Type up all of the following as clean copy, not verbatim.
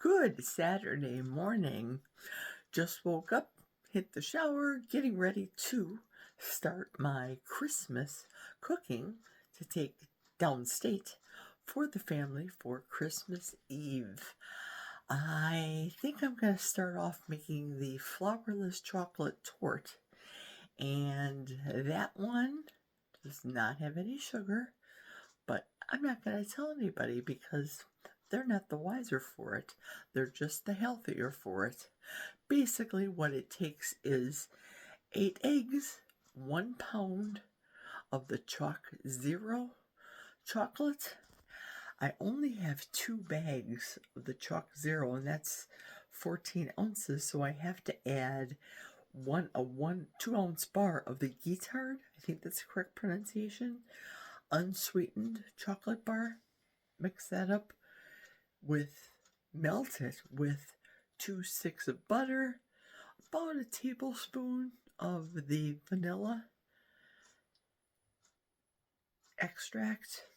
Good Saturday morning. Just woke up, hit the shower, getting ready to start my Christmas cooking to take downstate for the family for Christmas Eve. I think I'm going to start off making the flourless chocolate torte, and that one does not have any sugar, but I'm not going to tell anybody because they're not the wiser for it. They're just the healthier for it. Basically, what it takes is 8 eggs, 1 pound of the Chalk Zero chocolate. I only have 2 bags of the Chalk Zero, and that's 14 ounces, so I have to add 2 ounce bar of the Guitard, I think that's the correct pronunciation, unsweetened chocolate bar. Mix that up melt it with 2 sticks of butter, about a tablespoon of the vanilla extract,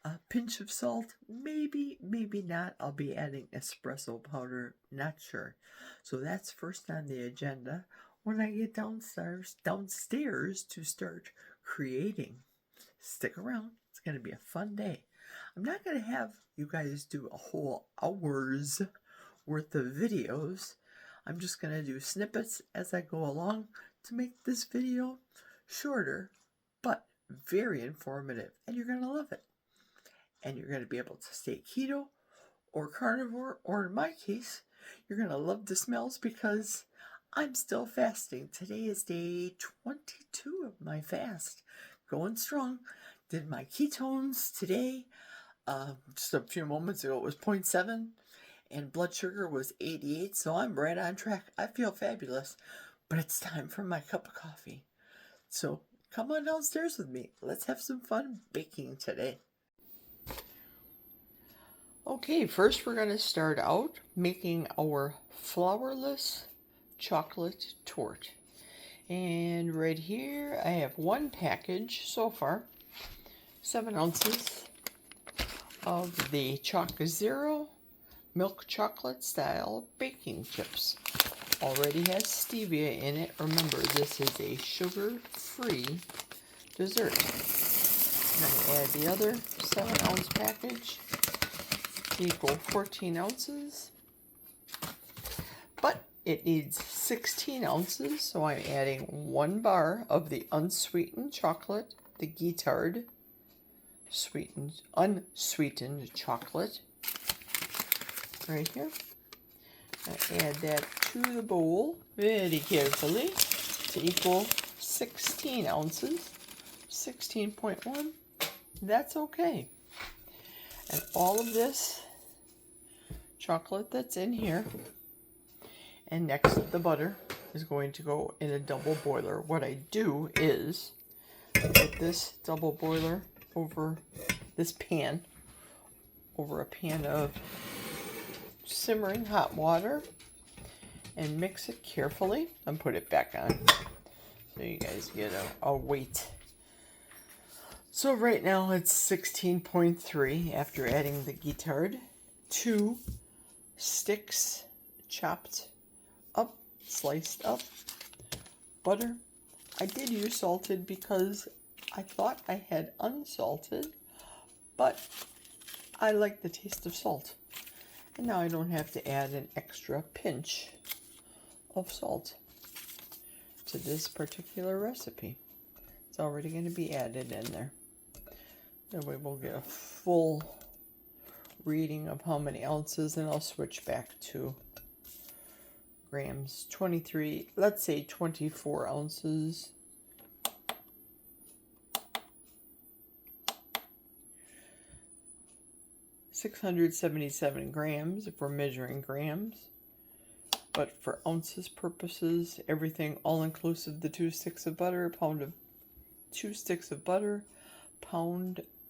a pinch of salt, maybe not. I'll be adding espresso powder, not sure. So that's first on the agenda when I get downstairs to start creating. Stick around, it's going to be a fun day. I'm not going to have you guys do a whole hour's worth of videos. I'm just going to do snippets as I go along to make this video shorter, but very informative, and you're going to love it. And you're going to be able to stay keto or carnivore, or in my case, you're going to love the smells because I'm still fasting. Today is day 22 of my fast. Going strong. Did my ketones today. Just a few moments ago it was 0.7 and blood sugar was 88, so I'm right on track. I feel fabulous, but it's time for my cup of coffee. So come on downstairs with me. Let's have some fun baking today. Okay, first we're going to start out making our flourless chocolate torte. And right here I have 1 package so far, 7 ounces of the Chalk Zero milk chocolate style baking chips. Already has stevia in it. Remember, this is a sugar-free dessert. I'm going to add the other 7 ounce package to equal 14 ounces. But it needs 16 ounces, so I'm adding 1 bar of the unsweetened chocolate, the Guitard unsweetened chocolate, right here. I add that to the bowl very carefully to equal 16 ounces, 16.1. That's okay. And all of this chocolate that's in here, and next the butter, is going to go in a double boiler. What I do is put this double boiler over this pan, over a pan of simmering hot water, and mix it carefully and put it back on so you guys get a weight. So right now it's 16.3 after adding the Guitard, 2 sticks chopped up, sliced up, butter. I did use salted because I thought I had unsalted, but I like the taste of salt. And now I don't have to add an extra pinch of salt to this particular recipe. It's already going to be added in there. That way we'll get a full reading of how many ounces, and I'll switch back to grams. 23, let's say 24 ounces. $677 grams if we're measuring grams, but for ounces purposes, everything all inclusive, the 2 sticks of butter, pound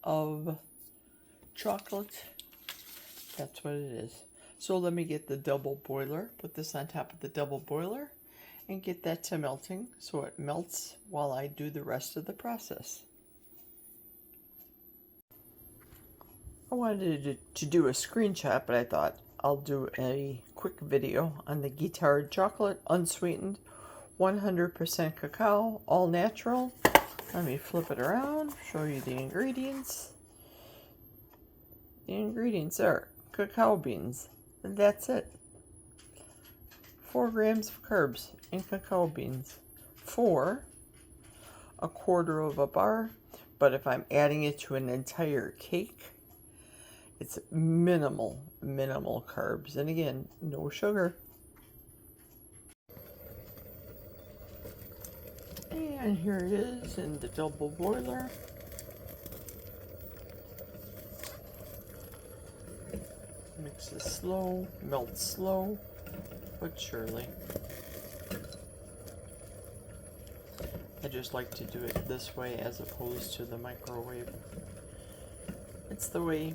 of chocolate. That's what it is. So let me get the double boiler, put this on top of the double boiler, and get that to melting so it melts while I do the rest of the process. I wanted to do a screenshot, but I thought I'll do a quick video on the guitar chocolate, unsweetened, 100% cacao, all natural. Let me flip it around, show you the ingredients. The ingredients are cacao beans, and that's it. 4 grams of carbs in cacao beans for a quarter of a bar, but if I'm adding it to an entire cake, it's minimal carbs, and again, no sugar. And here it is in the double boiler. Mix it slow, melt slow, but surely. I just like to do it this way as opposed to the microwave. It's the way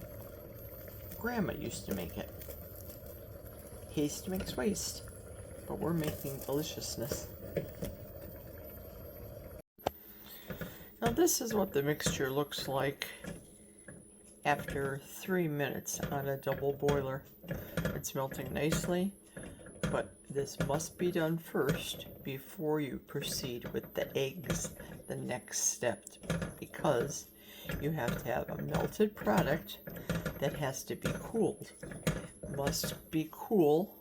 Grandma used to make it. Haste makes waste, but we're making deliciousness. Now this is what the mixture looks like after 3 minutes on a double boiler. It's melting nicely, but this must be done first before you proceed with the eggs, the next step, because you have to have a melted product that has to be cooled. Must be cool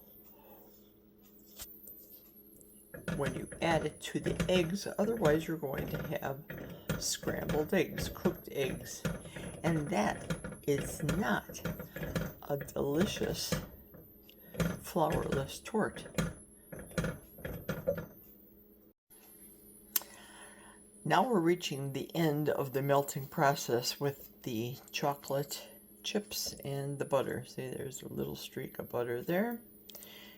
when you add it to the eggs, otherwise you're going to have scrambled eggs, cooked eggs, and that is not a delicious flourless torte. Now we're reaching the end of the melting process with the chocolate chips and the butter. See, there's a little streak of butter there.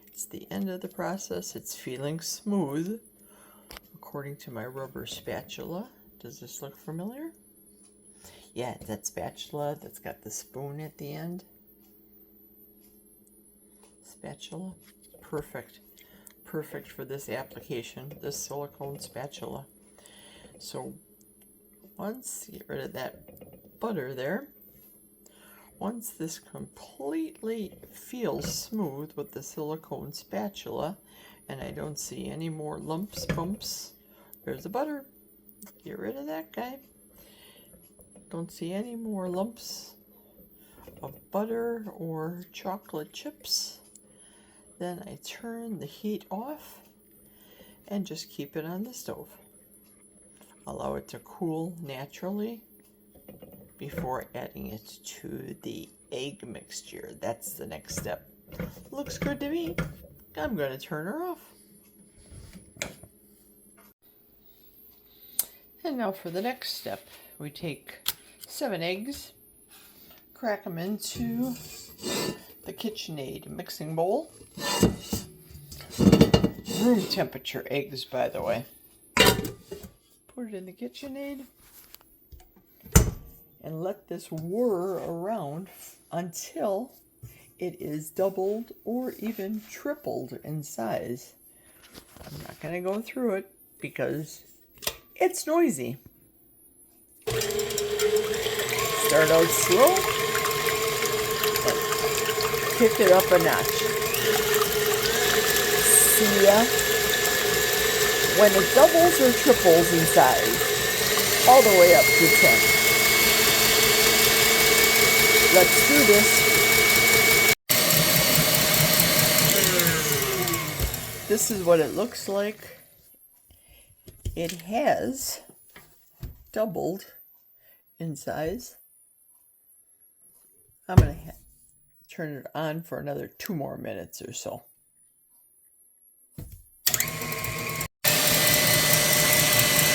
It's the end of the process. It's feeling smooth according to my rubber spatula. Does this look familiar? Yeah, that spatula that's got the spoon at the end. Spatula, perfect for this application, this silicone spatula. So once you get rid of that butter there, once this completely feels smooth with the silicone spatula and I don't see any more lumps, bumps, there's the butter. Get rid of that guy. Don't see any more lumps of butter or chocolate chips. Then I turn the heat off and just keep it on the stove. Allow it to cool naturally before adding it to the egg mixture. That's the next step. Looks good to me. I'm going to turn her off. And now for the next step, we take 7 eggs, crack them into the KitchenAid mixing bowl. Room temperature eggs, by the way. Put it in the KitchenAid and let this whir around until it is doubled or even tripled in size. I'm not going to go through it because it's noisy. Start out slow and kick it up a notch. See ya? When it doubles or triples in size, all the way up to 10. Let's do this. This is what it looks like. It has doubled in size. I'm going to turn it on for another 2 more minutes or so.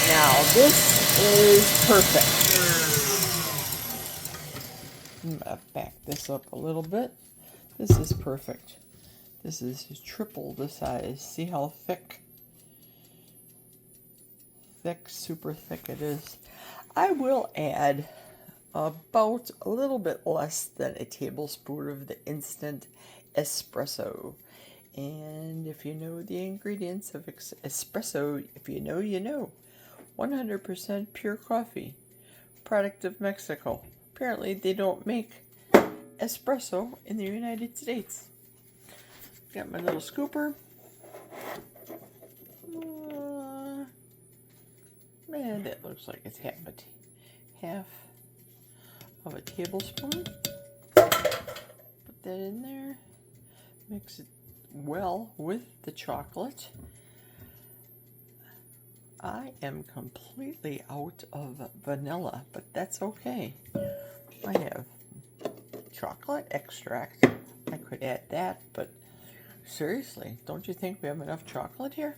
Now this is perfect. I'm going to back this up a little bit. This is perfect. This is triple the size. See how thick? Thick, super thick it is. I will add about a little bit less than a tablespoon of the instant espresso. And if you know the ingredients of espresso, if you know, you know. 100% pure coffee, product of Mexico. Apparently they don't make espresso in the United States. got my little scooper. Man, that looks like it's half of a tablespoon. Put that in there. Mix it well with the chocolate. I am completely out of vanilla, but that's okay. I have chocolate extract. I could add that, but seriously, don't you think we have enough chocolate here?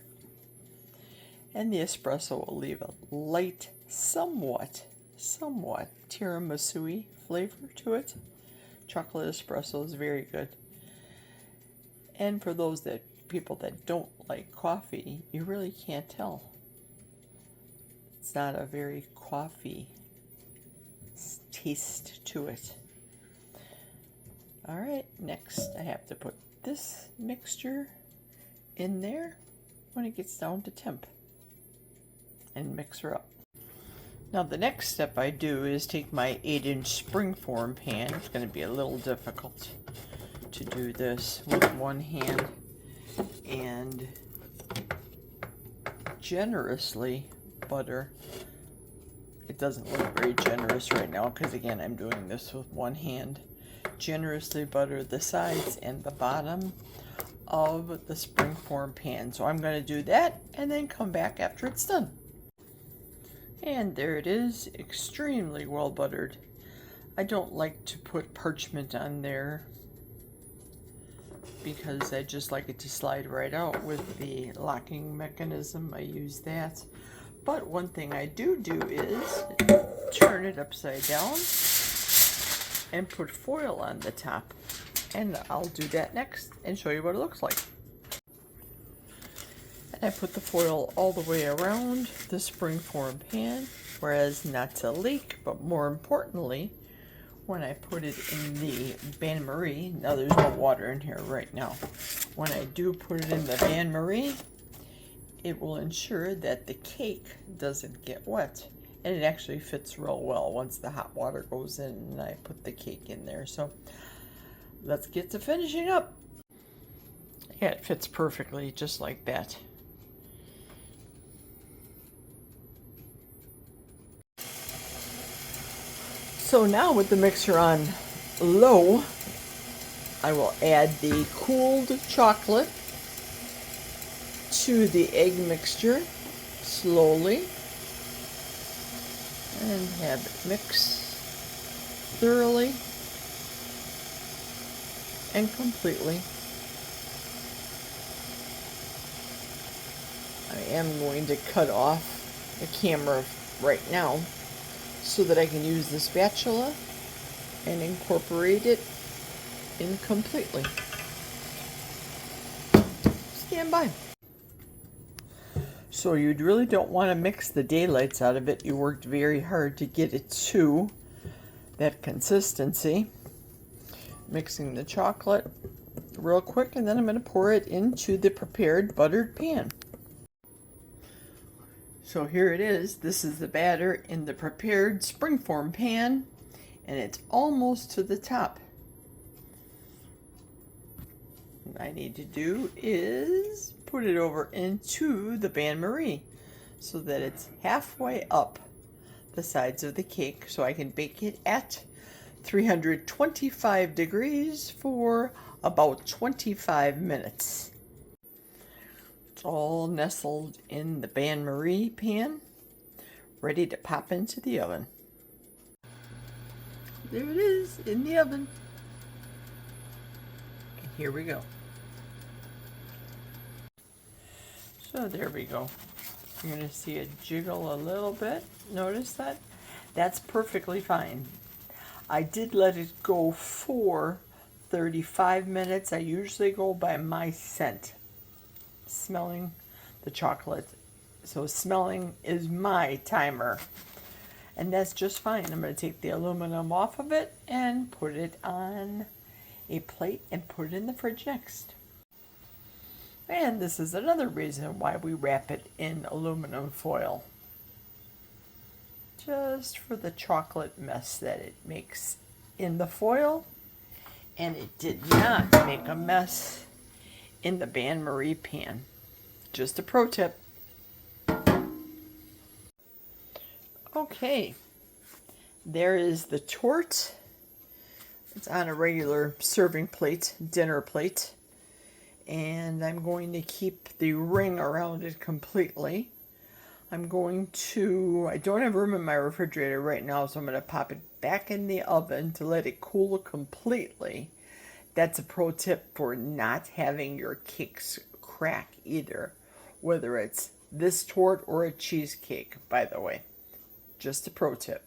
And the espresso will leave a light, somewhat tiramisu-y flavor to it. Chocolate espresso is very good. And for those people that don't like coffee, you really can't tell. It's not a very coffee taste to it. All right, next I have to put this mixture in there when it gets down to temp and mix her up. Now the next step I do is take my 8-inch springform pan. It's going to be a little difficult to do this with one hand, and generously butter. It doesn't look very generous right now because again I'm doing this with one hand. Generously butter the sides and the bottom of the springform pan. So I'm going to do that and then come back after it's done. And there it is, extremely well buttered. I don't like to put parchment on there because I just like it to slide right out with the locking mechanism. I use that. But one thing I do is turn it upside down and put foil on the top. And I'll do that next and show you what it looks like. And I put the foil all the way around the springform pan, whereas not to leak, but more importantly, when I put it in the bain-marie, now there's no water in here right now. When I do put it in the bain-marie, it will ensure that the cake doesn't get wet. And it actually fits real well once the hot water goes in and I put the cake in there. So let's get to finishing up. Yeah, it fits perfectly just like that. So now with the mixer on low, I will add the cooled chocolate to the egg mixture slowly and have it mix thoroughly and completely. I am going to cut off the camera right now so that I can use the spatula and incorporate it in completely. Stand by. So you really don't want to mix the daylights out of it. You worked very hard to get it to that consistency. Mixing the chocolate real quick, and then I'm going to pour it into the prepared buttered pan. So here it is. This is the batter in the prepared springform pan, and it's almost to the top. What I need to do is put it over into the bain-marie so that it's halfway up the sides of the cake, so I can bake it at 325 degrees for about 25 minutes. It's all nestled in the bain-marie pan, ready to pop into the oven. There it is in the oven. And here we go. So there we go. You're going to see it jiggle a little bit. Notice that? That's perfectly fine. I did let it go for 35 minutes. I usually go by my scent, smelling the chocolate. So smelling is my timer. And that's just fine. I'm going to take the aluminum off of it and put it on a plate and put it in the fridge next. And this is another reason why we wrap it in aluminum foil. Just for the chocolate mess that it makes in the foil. And it did not make a mess in the bain-marie pan. Just a pro tip. Okay, there is the torte. It's on a regular serving plate, dinner plate. And I'm going to keep the ring around it completely. I don't have room in my refrigerator right now, so I'm going to pop it back in the oven to let it cool completely. That's a pro tip for not having your cakes crack either, whether it's this torte or a cheesecake, by the way. Just a pro tip.